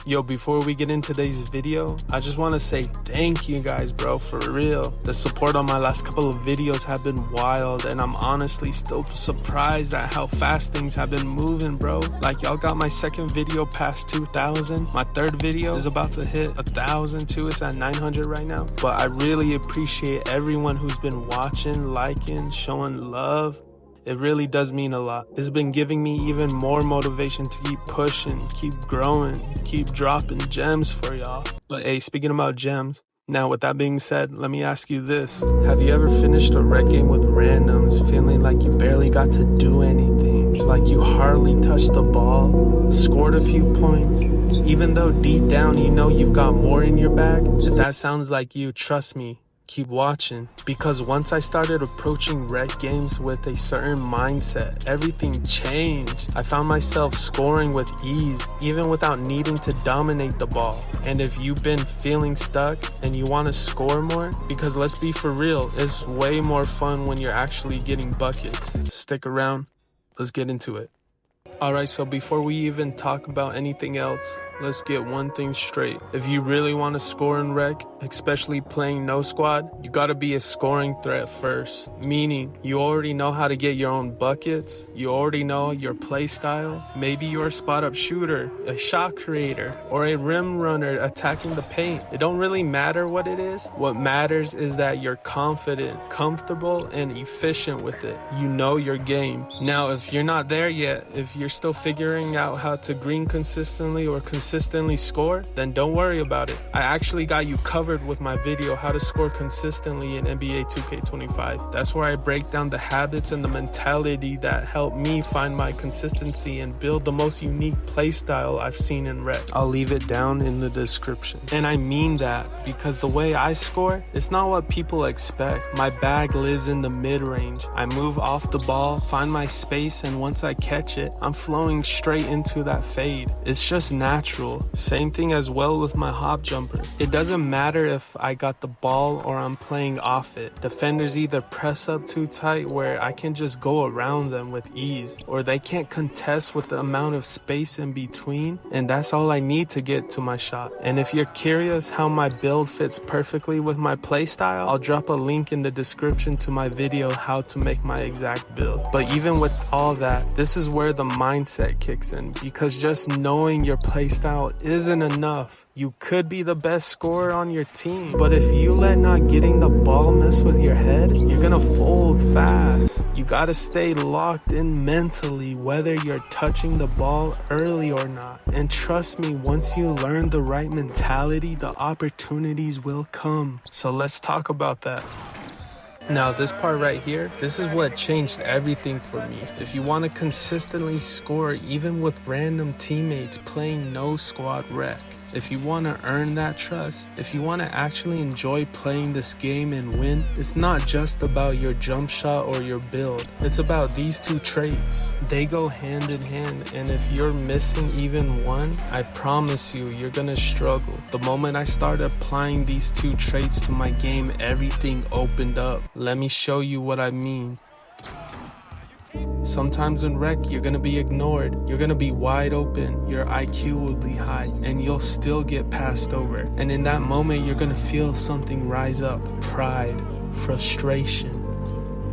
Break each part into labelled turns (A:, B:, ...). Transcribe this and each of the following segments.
A: Yo, before we get into today's video, I just want to say thank you guys, bro, for real. The support on my last couple of videos have been wild, and I'm honestly still surprised at how fast things have been moving, bro. Like, y'all got my second video past 2,000. My third video is about to hit 1,000 too. It's at 900 right now. But I really appreciate everyone who's been watching, liking, showing love. It really does mean a lot. It's been giving me even more motivation to keep pushing, keep growing, keep dropping gems for y'all. But hey, speaking about gems, now with that being said, let me ask you this. Have you ever finished a rec game with randoms feeling like you barely got to do anything? Like you hardly touched the ball, scored a few points, even though deep down you know you've got more in your bag? If that sounds like you, trust me, keep watching, because once I started approaching rec games with a certain mindset, everything changed. I found myself scoring with ease, even without needing to dominate the ball. And if you've been feeling stuck and you want to score more, because let's be for real, it's way more fun when you're actually getting buckets. Stick around, let's get into it. Alright, so before we even talk about anything else, let's get one thing straight. If you really want to score in rec, especially playing no squad, you gotta be a scoring threat first. Meaning, you already know how to get your own buckets, you already know your play style. Maybe you're a spot up shooter, a shot creator, or a rim runner attacking the paint. It don't really matter what it is. What matters is that you're confident, comfortable, and efficient with it. You know your game. Now, if you're not there yet, if you're still figuring out how to green consistently or consistently score, then don't worry about it. I actually got you covered with my video how to score consistently in NBA 2K25. That's where I break down the habits and the mentality that help me find my consistency and build the most unique play style I've seen in rec. I'll leave it down in the description. And I mean that because the way I score, it's not what people expect. My bag lives in the mid-range. I move off the ball, find my space, and once I catch it, I'm flowing straight into that fade. It's just natural. Same thing as well with my hop jumper. It doesn't matter if I got the ball or I'm playing off it. Defenders either press up too tight where I can just go around them with ease, or they can't contest with the amount of space in between, and that's all I need to get to my shot. And if you're curious how my build fits perfectly with my play style, I'll drop a link in the description to my video how to make my exact build. But even with all that, this is where the mindset kicks in, because just knowing your playstyle isn't enough. You could be the best scorer on your team, but if you let not getting the ball mess with your head, you're gonna fold fast. You gotta stay locked in mentally, whether you're touching the ball early or not. And trust me, once you learn the right mentality, the opportunities will come. So let's talk about that. Now this part right here, this is what changed everything for me. If you want to consistently score even with random teammates playing no squad rec, if you want to earn that trust, if you want to actually enjoy playing this game and win, it's not just about your jump shot or your build. It's about these two traits. They go hand in hand, and if you're missing even one, I promise you, you're gonna struggle. The moment I started applying these two traits to my game, everything opened up. Let me show you what I mean. Sometimes in rec, you're gonna be ignored, you're gonna be wide open, your IQ will be high, and you'll still get passed over. And in that moment, you're gonna feel something rise up, pride, frustration,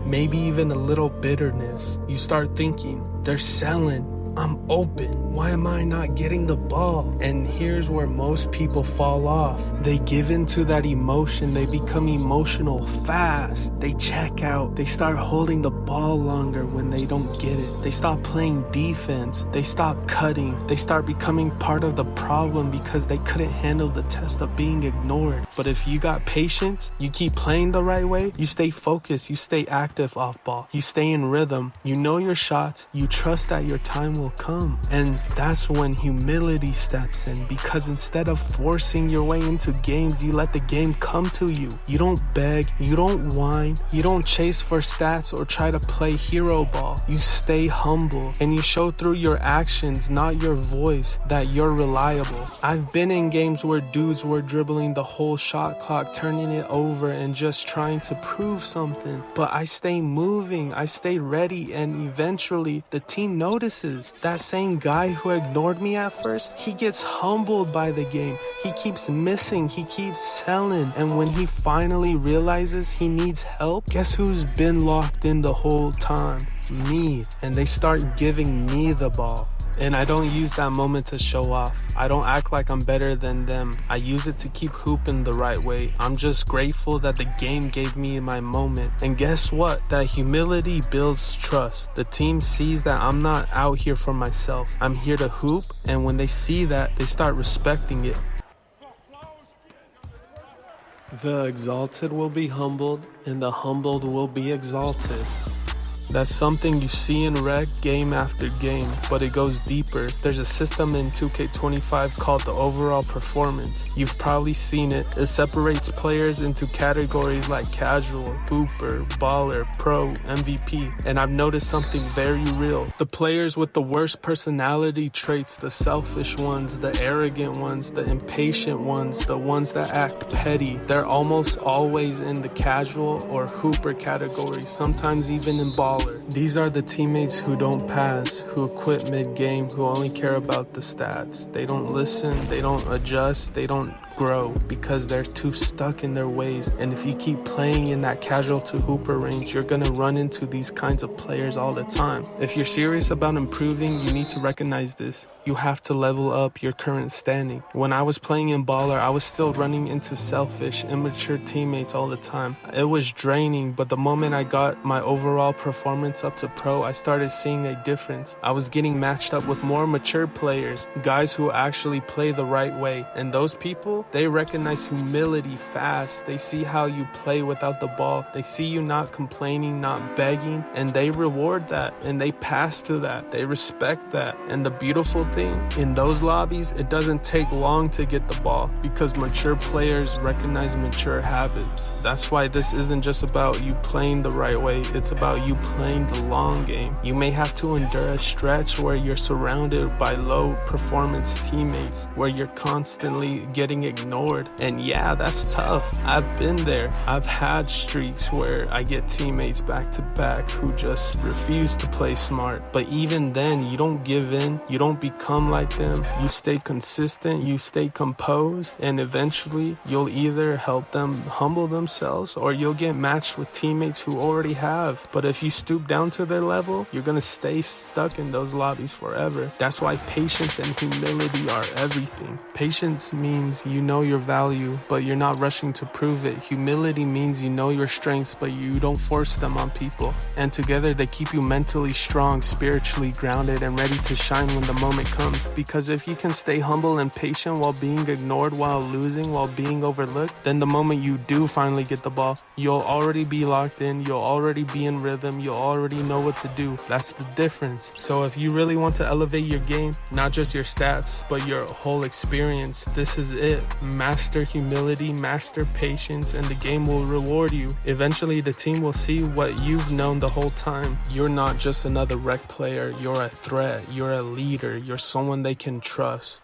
A: maybe even a little bitterness. You start thinking, they're selling, I'm open, why am I not getting the ball? And here's where most people fall off. They give into that emotion, they become emotional fast. They check out, they start holding the ball longer when they don't get it. They stop playing defense, they stop cutting, they start becoming part of the problem because they couldn't handle the test of being ignored. But if you got patience, you keep playing the right way, you stay focused, you stay active off ball, you stay in rhythm, you know your shots, you trust that your time will come. And that's when humility steps in, because instead of forcing your way into games, you let the game come to you. You don't beg, you don't whine, you don't chase for stats or try to play hero ball. You stay humble and you show through your actions, not your voice, that you're reliable. I've been in games where dudes were dribbling the whole shot clock, turning it over and just trying to prove something, but I stay moving, I stay ready, and eventually the team notices. That same guy who ignored me at first, he gets humbled by the game. He keeps missing, he keeps selling, and when he finally realizes he needs help, guess who's been locked in the whole time? Me. And they start giving me the ball. And I don't use that moment to show off. I don't act like I'm better than them. I use it to keep hooping the right way. I'm just grateful that the game gave me my moment. And guess what? That humility builds trust. The team sees that I'm not out here for myself. I'm here to hoop, and when they see that, they start respecting it. The exalted will be humbled, and the humbled will be exalted. That's something you see in rec game after game, but it goes deeper. There's a system in 2K25 called the overall performance. You've probably seen it. It separates players into categories like casual, hooper, baller, pro, MVP. And I've noticed something very real. The players with the worst personality traits, the selfish ones, the arrogant ones, the impatient ones, the ones that act petty, they're almost always in the casual or hooper category, sometimes even in baller. These are the teammates who don't pass, who quit mid-game, who only care about the stats. They don't listen, they don't adjust, they don't grow because they're too stuck in their ways. And if you keep playing in that casual to hooper range, you're gonna run into these kinds of players all the time. If you're serious about improving, you need to recognize this. You have to level up your current standing. When I was playing in baller, I was still running into selfish, immature teammates all the time. It was draining, but the moment I got my overall performance up to pro, I started seeing a difference. I was getting matched up with more mature players, guys who actually play the right way. And those people, they recognize humility fast. They see how you play without the ball. They see you not complaining, not begging, and they reward that, and they pass to that. They respect that. And the beautiful thing, in those lobbies, it doesn't take long to get the ball because mature players recognize mature habits. That's why this isn't just about you playing the right way. It's about you playing the long game. You may have to endure a stretch where you're surrounded by low performance teammates, where you're constantly getting ignored. And yeah, that's tough. I've been there. I've had streaks where I get teammates back to back who just refuse to play smart. But even then, you don't give in. You don't become like them. You stay consistent. You stay composed. And eventually, you'll either help them humble themselves or you'll get matched with teammates who already have. But if you stoop down to their level, you're gonna stay stuck in those lobbies forever. That's why patience and humility are everything. Patience means you know your value, but you're not rushing to prove it. Humility means you know your strengths, but you don't force them on people. And together they keep you mentally strong, spiritually grounded, and ready to shine when the moment comes. Because if you can stay humble and patient while being ignored, while losing, while being overlooked, then the moment you do finally get the ball, you'll already be locked in, you'll already be in rhythm, you'll already know what to do. That's the difference. So if you really want to elevate your game, not just your stats, but your whole experience, this is it. Master humility, master patience, and the game will reward you. Eventually, the team will see what you've known the whole time. You're not just another rec player. You're a threat. You're a leader. You're someone they can trust.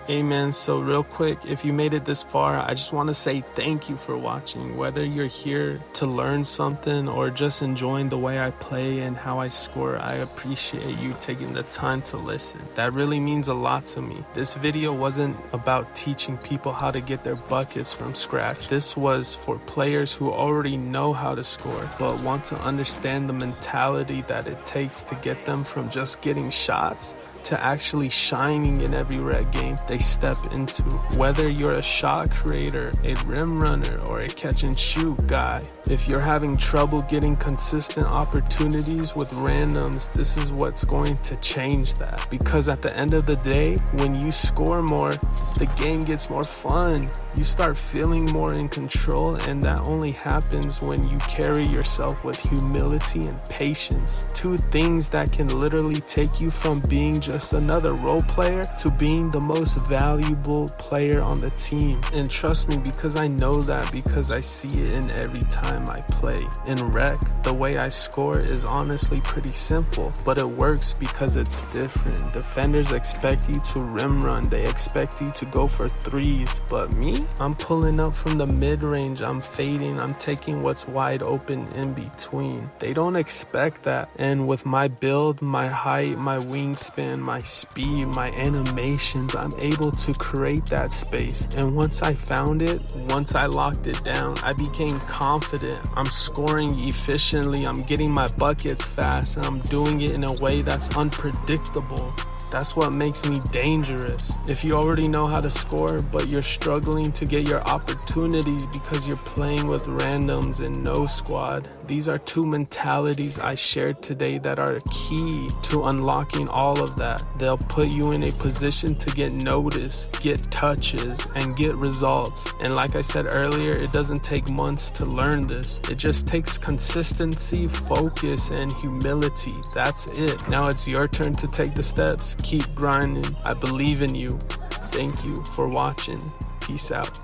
A: Amen. So real quick, if you made it this far, I just want to say thank you for watching. Whether you're here to learn something or just enjoying the way I play and how I score, I appreciate you taking the time to listen. That really means a lot to me. This video wasn't about teaching people how to get their buckets from scratch. This was for players who already know how to score, but want to understand the mentality that it takes to get them from just getting shots to actually shining in every rec game they step into. Whether you're a shot creator, a rim runner, or a catch and shoot guy, if you're having trouble getting consistent opportunities with randoms, this is what's going to change that. Because at the end of the day, when you score more, the game gets more fun. You start feeling more in control, and that only happens when you carry yourself with humility and patience. Two things that can literally take you from being just another role player to being the most valuable player on the team. And trust me, because I know that, because I see it in every time time I play. In rec, the way I score is honestly pretty simple, but it works because it's different. Defenders expect you to rim run, they expect you to go for threes, but me? I'm pulling up from the mid-range, I'm fading, I'm taking what's wide open in between. They don't expect that, and with my build, my height, my wingspan, my speed, my animations, I'm able to create that space. And once I found it, once I locked it down, I became confident. I'm scoring efficiently, I'm getting my buckets fast, and I'm doing it in a way that's unpredictable. That's what makes me dangerous. If you already know how to score, but you're struggling to get your opportunities because you're playing with randoms and no squad, these are two mentalities I shared today that are key to unlocking all of that. They'll put you in a position to get noticed, get touches, and get results. And like I said earlier, it doesn't take months to learn this. It just takes consistency, focus, and humility. That's it. Now it's your turn to take the steps. Keep grinding. I believe in you. Thank you for watching. Peace out.